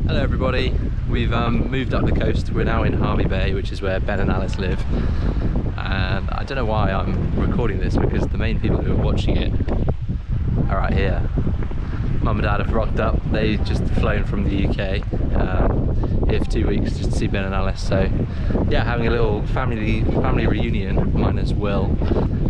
Hello everybody, we've moved up the coast. We're now in Hervey Bay, which is where Ben and Alice live, and I don't know why I'm recording this because the main people who are watching it are out here. Mum and Dad have rocked up. They just flown from the UK here for 2 weeks just to see Ben and Alice, so yeah, having a little family reunion, minus Will,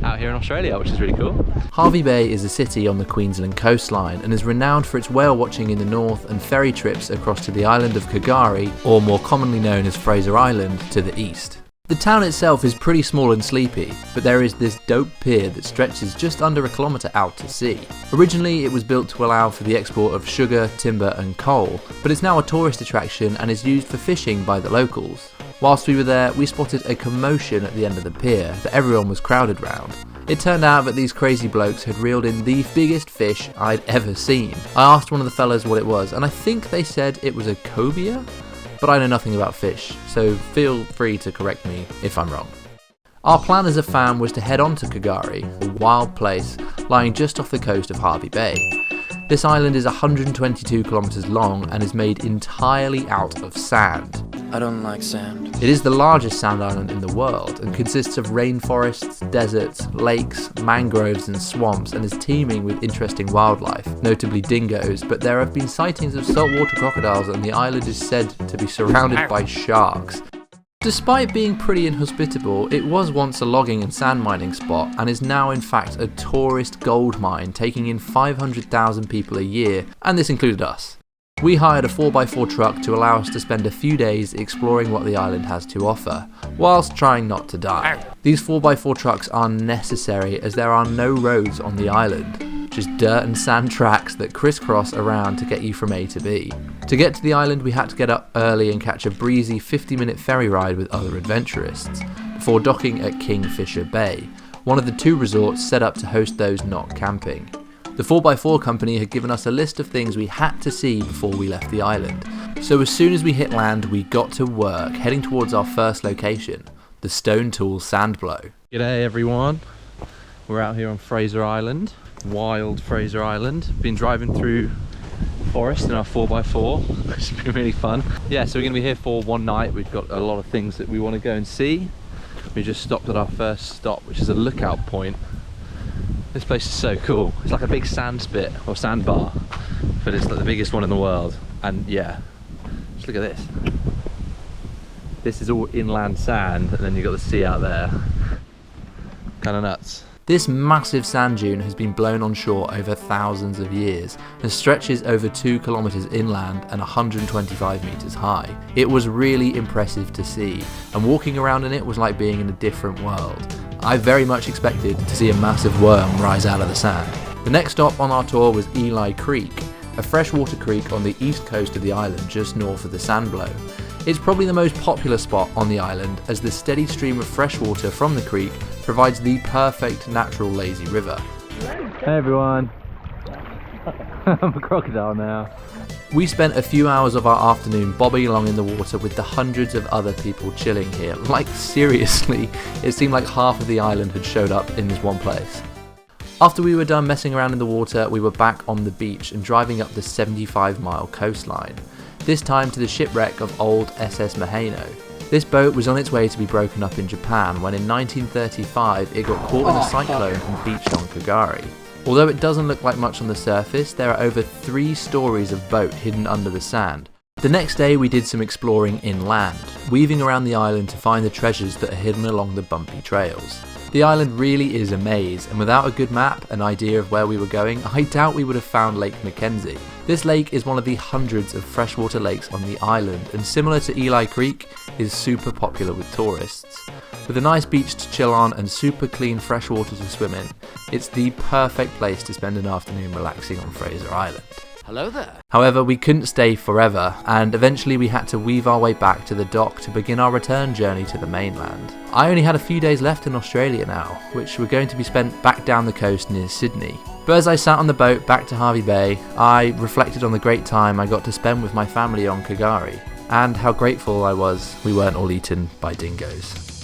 out here in Australia, which is really cool. Hervey Bay is a city on the Queensland coastline and is renowned for its whale watching in the north and ferry trips across to the island of K'gari, or more commonly known as Fraser Island, to the east. The town itself is pretty small and sleepy, but there is this dope pier that stretches just under a kilometre out to sea. Originally it was built to allow for the export of sugar, timber and coal, but it's now a tourist attraction and is used for fishing by the locals. Whilst we were there, we spotted a commotion at the end of the pier that everyone was crowded round. It turned out that these crazy blokes had reeled in the biggest fish I'd ever seen. I asked one of the fellas what it was, and I think they said it was a cobia? But I know nothing about fish, so feel free to correct me if I'm wrong. Our plan as a fam was to head on to K'gari, a wild place lying just off the coast of Hervey Bay. This island is 122 kilometres long and is made entirely out of sand. I don't like sand. It is the largest sand island in the world and consists of rainforests, deserts, lakes, mangroves and swamps, and is teeming with interesting wildlife, notably dingoes, but there have been sightings of saltwater crocodiles and the island is said to be surrounded by sharks. Despite being pretty inhospitable, it was once a logging and sand mining spot and is now in fact a tourist gold mine taking in 500,000 people a year, and this included us. We hired a 4x4 truck to allow us to spend a few days exploring what the island has to offer, whilst trying not to die. These 4x4 trucks are necessary as there are no roads on the island, just dirt and sand tracks that crisscross around to get you from A to B. To get to the island we had to get up early and catch a breezy 50-minute ferry ride with other adventurists, before docking at Kingfisher Bay, one of the 2 resorts set up to host those not camping. The 4x4 company had given us a list of things we had to see before we left the island, so as soon as we hit land we got to work, heading towards our first location, the Stone Tool Sandblow. G'day everyone, we're out here on Fraser Island, wild Fraser Island. Been driving through forest in our 4x4, which has been really fun. Yeah, so we're going to be here for one night. We've got a lot of things that we want to go and see. We just stopped at our first stop, which is a lookout point. This place is so cool. It's like a big sand spit or sandbar, but it's like the biggest one in the world. And yeah, just look at this. This is all inland sand, and then you've got the sea out there. Kind of nuts. This massive sand dune has been blown on shore over thousands of years and stretches over 2 kilometres inland and 125 metres high. It was really impressive to see, and walking around in it was like being in a different world. I very much expected to see a massive worm rise out of the sand. The next stop on our tour was Eli Creek, a freshwater creek on the east coast of the island just north of the sandblow. It's probably the most popular spot on the island as the steady stream of fresh water from the creek provides the perfect natural lazy river. Hey everyone, I'm a crocodile now. We spent a few hours of our afternoon bobbing along in the water with the hundreds of other people chilling here. Like seriously, it seemed like half of the island had showed up in this one place. After we were done messing around in the water, we were back on the beach and driving up the 75-mile coastline. This time to the shipwreck of old SS Maheno. This boat was on its way to be broken up in Japan when in 1935 it got caught in a cyclone and beached on K'gari. Although it doesn't look like much on the surface, there are over 3 stories of boat hidden under the sand. The next day we did some exploring inland, weaving around the island to find the treasures that are hidden along the bumpy trails. The island really is a maze, and without a good map and idea of where we were going, I doubt we would have found Lake Mackenzie. This lake is one of the hundreds of freshwater lakes on the island, and similar to Eli Creek, is super popular with tourists. With a nice beach to chill on and super clean fresh water to swim in, it's the perfect place to spend an afternoon relaxing on Fraser Island. Hello there. However, we couldn't stay forever, and eventually we had to weave our way back to the dock to begin our return journey to the mainland. I only had a few days left in Australia now, which were going to be spent back down the coast near Sydney. But as I sat on the boat back to Hervey Bay, I reflected on the great time I got to spend with my family on K'gari, and how grateful I was we weren't all eaten by dingoes.